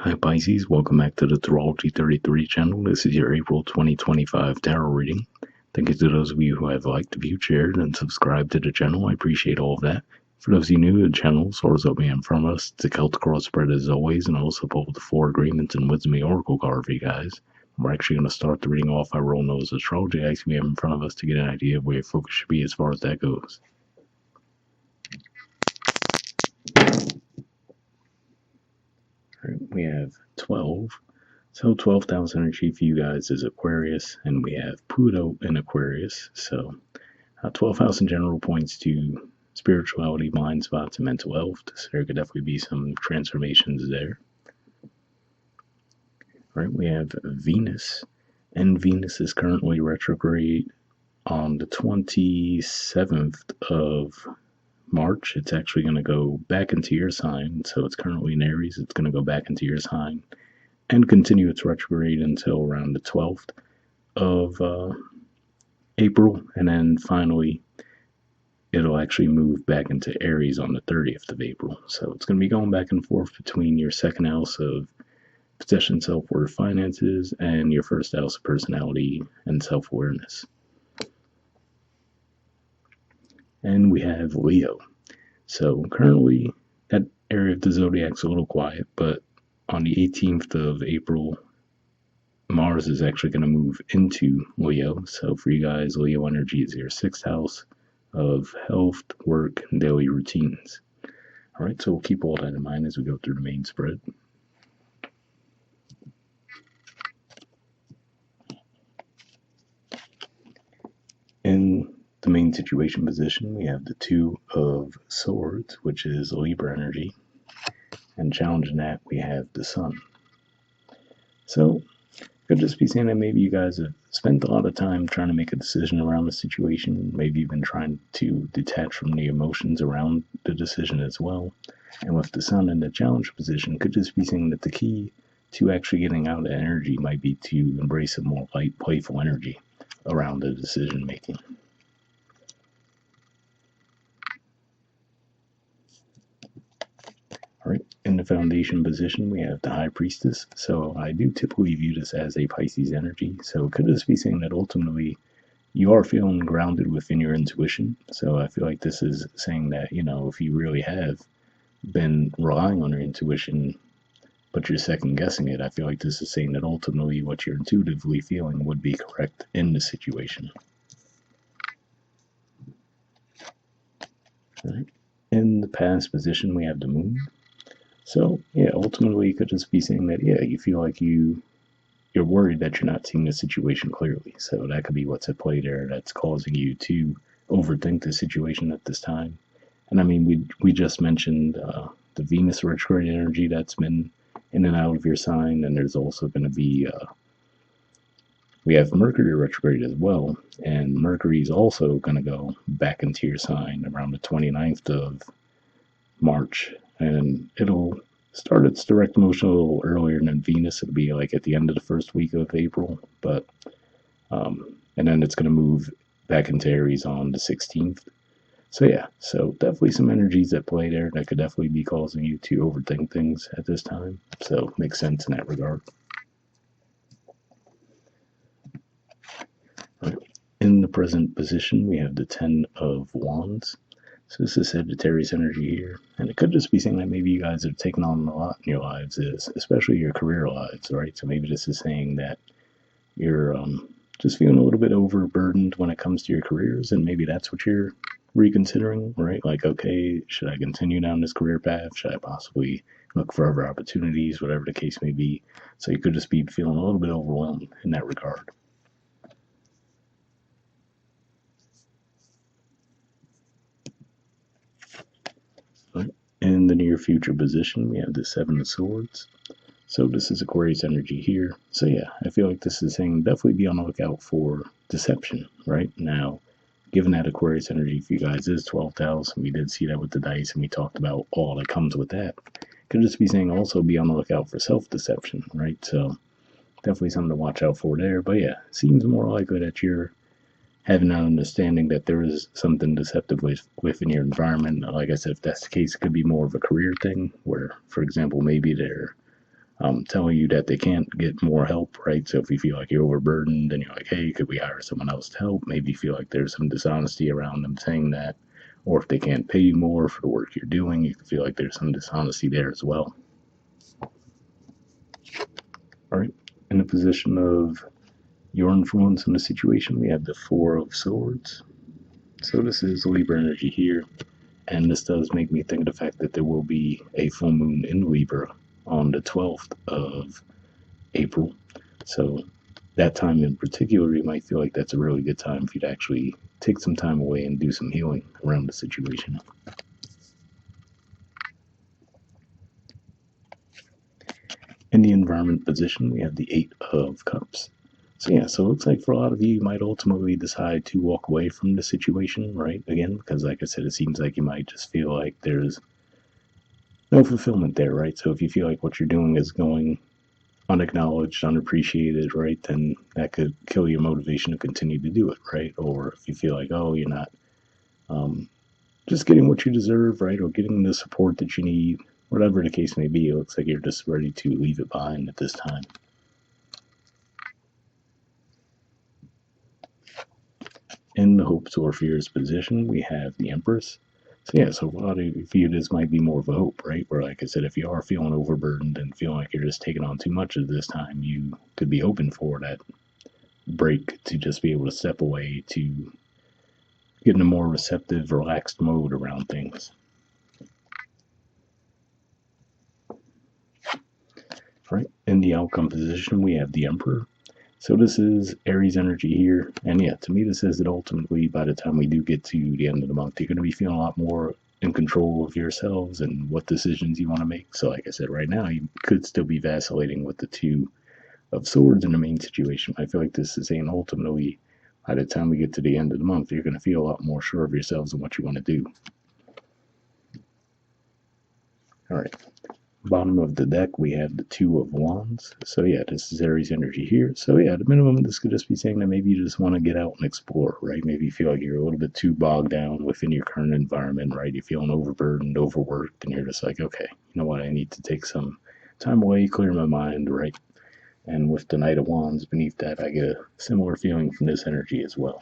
Hi Pisces, welcome back to the Astrology 33 channel. This is your April 2025 tarot reading. Thank you to those of you who have liked, viewed, shared, and subscribed to the channel. I appreciate all of that. For those of you new to the channel, source open in front of us. It's a Celtic cross spread as always, and also pulled the 4 agreements and wisdom of the oracle card for you guys. We're actually going to start the reading off by rolling those astrology axes we have in front of us to get an idea of where your focus should be as far as that goes. All right, we have 12. So 12th house energy for you guys is Aquarius, and we have Pluto in Aquarius. So 12th house in general points to spirituality, blind spots, and mental health. So there could definitely be some transformations there. All right, we have Venus, and Venus is currently retrograde on the 27th of March. It's actually going to go back into your sign. So it's currently in Aries. It's going to go back into your sign and continue its retrograde until around the 12th of April, and then finally it'll actually move back into Aries on the 30th of April. So it's going to be going back and forth between your second house of possession, self-worth, finances, and your first house of personality and self-awareness. And we have Leo. So currently that area of the zodiac's a little quiet, but on the 18th of April, Mars is actually going to move into Leo. So for you guys, Leo energy is your 6th house of health, work, and daily routines. All right, so we'll keep all that in mind as we go through the main spread. In the main situation position, we have the 2 of Swords, which is Libra energy. And challenging that, we have the Sun. So could just be saying that maybe you guys have spent a lot of time trying to make a decision around the situation, maybe even trying to detach from the emotions around the decision as well. And with the Sun in the challenge position, could just be saying that the key to actually getting out of energy might be to embrace a more light, playful energy around the decision making. All right, in the foundation position, we have the High Priestess. So I do typically view this as a Pisces energy. So it could just be saying that ultimately you are feeling grounded within your intuition. So I feel like this is saying that, if you really have been relying on your intuition, but you're second guessing it, I feel like this is saying that ultimately what you're intuitively feeling would be correct in the situation. All right. In the past position, we have the Moon. So yeah, ultimately it could just be saying that, you feel like you're worried that you're not seeing the situation clearly. So that could be what's at play there that's causing you to overthink the situation at this time. And I mean, we just mentioned the Venus retrograde energy that's been in and out of your sign, and there's also going to be we have Mercury retrograde as well, and Mercury is also going to go back into your sign around the 29th of March, and it'll start its direct motion a little earlier than Venus. It'll be like at the end of the first week of April, but and then it's going to move back into Aries on the 16th. So yeah, so definitely some energies at play there that could definitely be causing you to overthink things at this time. So makes sense in that regard. Right. In the present position, we have the 10 of Wands. So this is Sagittarius energy here, and it could just be saying that maybe you guys have taken on a lot in your lives, especially your career lives, right? So maybe this is saying that you're just feeling a little bit overburdened when it comes to your careers, and maybe that's what you're reconsidering, right? Like, okay, should I continue down this career path? Should I possibly look for other opportunities, whatever the case may be? So you could just be feeling a little bit overwhelmed in that regard. Right. In the near future position, we have the 7 of Swords. So this is Aquarius energy here. So yeah, I feel like this is saying definitely be on the lookout for deception, right? Now, given that Aquarius energy for you guys is 12th house, and we did see that with the dice, and we talked about all that comes with that, could just be saying also be on the lookout for self-deception, right? So definitely something to watch out for there. But yeah, it seems more likely that you're having an understanding that there is something deceptive within your environment. Like I said, if that's the case, it could be more of a career thing where, for example, maybe they're telling you that they can't get more help, right? So if you feel like you're overburdened, then you're like, hey, could we hire someone else to help? Maybe you feel like there's some dishonesty around them saying that. Or if they can't pay you more for the work you're doing, you can feel like there's some dishonesty there as well. All right. In the position of your influence in the situation, we have the Four of Swords. So this is Libra energy here. And this does make me think of the fact that there will be a full moon in Libra on the 12th of April. So that time in particular, you might feel like that's a really good time for you to actually take some time away and do some healing around the situation. In the environment position, we have the Eight of Cups. So yeah, so it looks like for a lot of you, you might ultimately decide to walk away from the situation, right? Again, because like I said, it seems like you might just feel like there's no fulfillment there, right? So if you feel like what you're doing is going unacknowledged, unappreciated, right, then that could kill your motivation to continue to do it, right? Or if you feel like, oh, you're not just getting what you deserve, right, or getting the support that you need, whatever the case may be, it looks like you're just ready to leave it behind at this time. In the hopes or fears position, we have the Empress. So yeah, so a lot of you, this might be more of a hope, right? Where, like I said, if you are feeling overburdened and feeling like you're just taking on too much at this time, you could be hoping for that break to just be able to step away to get in a more receptive, relaxed mode around things. Right? In the outcome position, we have the Emperor. So this is Aries energy here. And yeah, to me, this says that ultimately, by the time we do get to the end of the month, you're going to be feeling a lot more in control of yourselves and what decisions you want to make. So like I said, right now, you could still be vacillating with the Two of Swords in the main situation. I feel like this is saying ultimately, by the time we get to the end of the month, you're going to feel a lot more sure of yourselves and what you want to do. All right. Bottom of the deck, we have the Two of Wands. So yeah, this is Aries energy here. So yeah, at a minimum, this could just be saying that maybe you just want to get out and explore, right? Maybe you feel like you're a little bit too bogged down within your current environment, right? You're feeling overburdened, overworked, and you're just like, okay, you know what? I need to take some time away, clear my mind, right? And with the Knight of Wands beneath that, I get a similar feeling from this energy as well.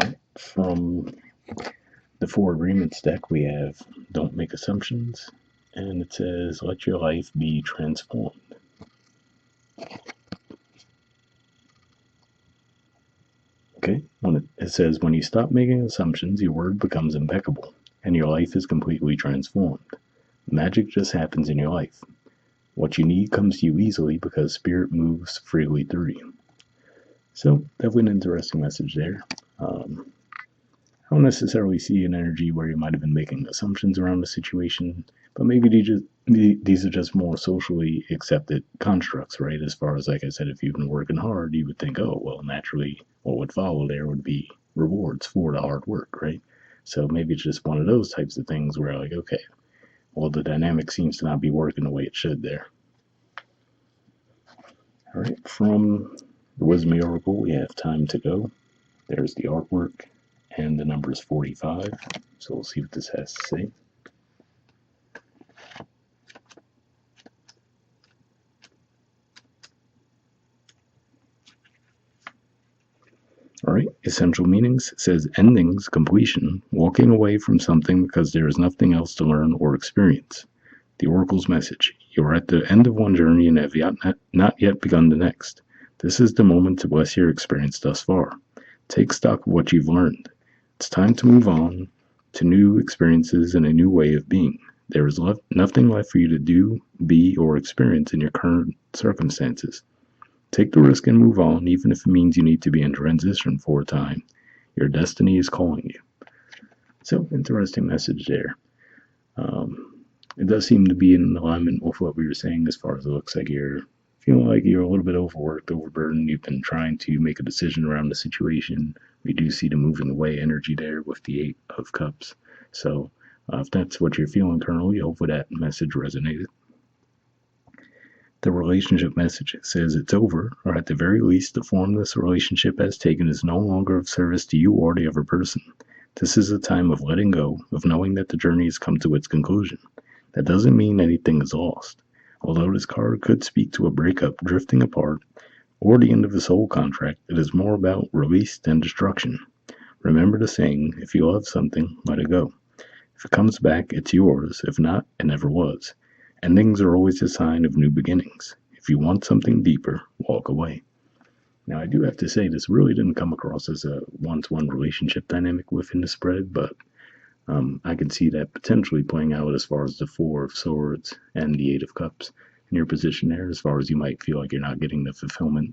Right? From the Four Agreements deck, we have Don't Make Assumptions, and it says, let your life be transformed. Okay, it says, when you stop making assumptions, your word becomes impeccable, and your life is completely transformed. Magic just happens in your life. What you need comes to you easily because spirit moves freely through you. So, definitely an interesting message there. I don't necessarily see an energy where you might have been making assumptions around the situation, but maybe these are just more socially accepted constructs, right? As far as, like I said, if you've been working hard, you would think, oh, well, naturally, what would follow there would be rewards for the hard work, right? So maybe it's just one of those types of things where, like, okay, well, the dynamic seems to not be working the way it should there. All right, from the Wisdom Oracle, we have Time to Go. There's the artwork, and the number is 45. So we'll see what this has to say. All right, essential meanings says endings, completion, walking away from something because there is nothing else to learn or experience. The Oracle's message: you are at the end of one journey and have not yet begun the next. This is the moment to bless your experience thus far. Take stock of what you've learned. It's time to move on to new experiences and a new way of being. There is nothing left for you to do, be, or experience in your current circumstances. Take the risk and move on, even if it means you need to be in transition for a time. Your destiny is calling you. So, interesting message there. It does seem to be in alignment with what we were saying as far as it looks like you're feeling like you're a little bit overworked, overburdened. You've been trying to make a decision around the situation. We do see the moving away energy there with the Eight of Cups. So, if that's what you're feeling currently, hopefully that message resonated. The relationship message says it's over, or at the very least, the form this relationship has taken is no longer of service to you or the other person. This is a time of letting go, of knowing that the journey has come to its conclusion. That doesn't mean anything is lost. Although this card could speak to a breakup, drifting apart, or the end of a soul contract, it is more about release than destruction. Remember the saying, if you love something, let it go. If it comes back, it's yours. If not, it never was. Endings are always a sign of new beginnings. If you want something deeper, walk away. Now, I do have to say, this really didn't come across as a one-to-one relationship dynamic within the spread, but I can see that potentially playing out as far as the Four of Swords and the Eight of Cups in your position there, as far as you might feel like you're not getting the fulfillment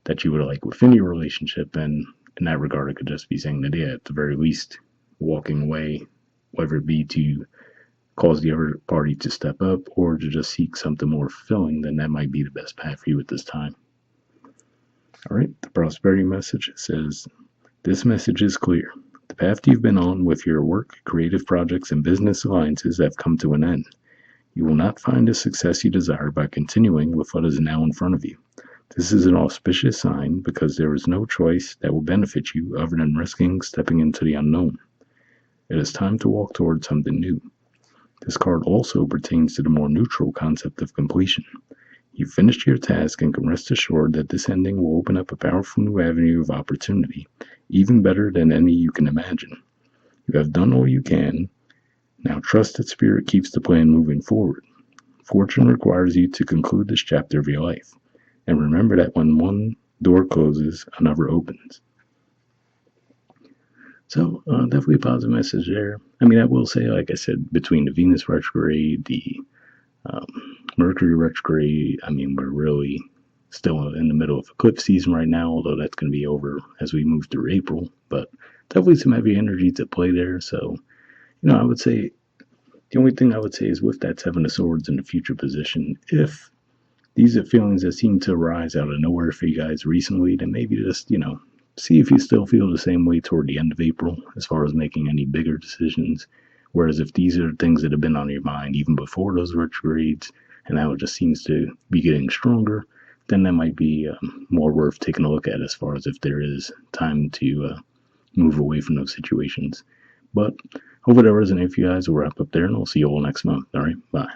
that you would like within your relationship. And in that regard, it could just be saying that, yeah, at the very least, walking away, whether it be to cause the other party to step up or to just seek something more fulfilling, then that might be the best path for you at this time. All right, the prosperity message says, this message is clear. The path you've been on with your work, creative projects, and business alliances have come to an end. You will not find the success you desire by continuing with what is now in front of you. This is an auspicious sign because there is no choice that will benefit you other than risking stepping into the unknown. It is time to walk towards something new. This card also pertains to the more neutral concept of completion. You finished your task and can rest assured that this ending will open up a powerful new avenue of opportunity, even better than any you can imagine. You have done all you can. Now trust that Spirit keeps the plan moving forward. Fortune requires you to conclude this chapter of your life. And remember that when one door closes, another opens. So, definitely a positive message there. I mean, I will say, like I said, between the Venus retrograde, the Mercury retrograde, I mean, we're really still in the middle of eclipse season right now, although that's going to be over as we move through April. But definitely some heavy energy to play there. So, I would say the only thing I would say is with that Seven of Swords in the future position, if these are feelings that seem to arise out of nowhere for you guys recently, then maybe just, see if you still feel the same way toward the end of April as far as making any bigger decisions. Whereas if these are things that have been on your mind even before those retrogrades, and now it just seems to be getting stronger, then that might be more worth taking a look at as far as if there is time to move away from those situations. But hopefully that resonates for you guys. We'll wrap up there, and I'll see you all next month. All right, bye.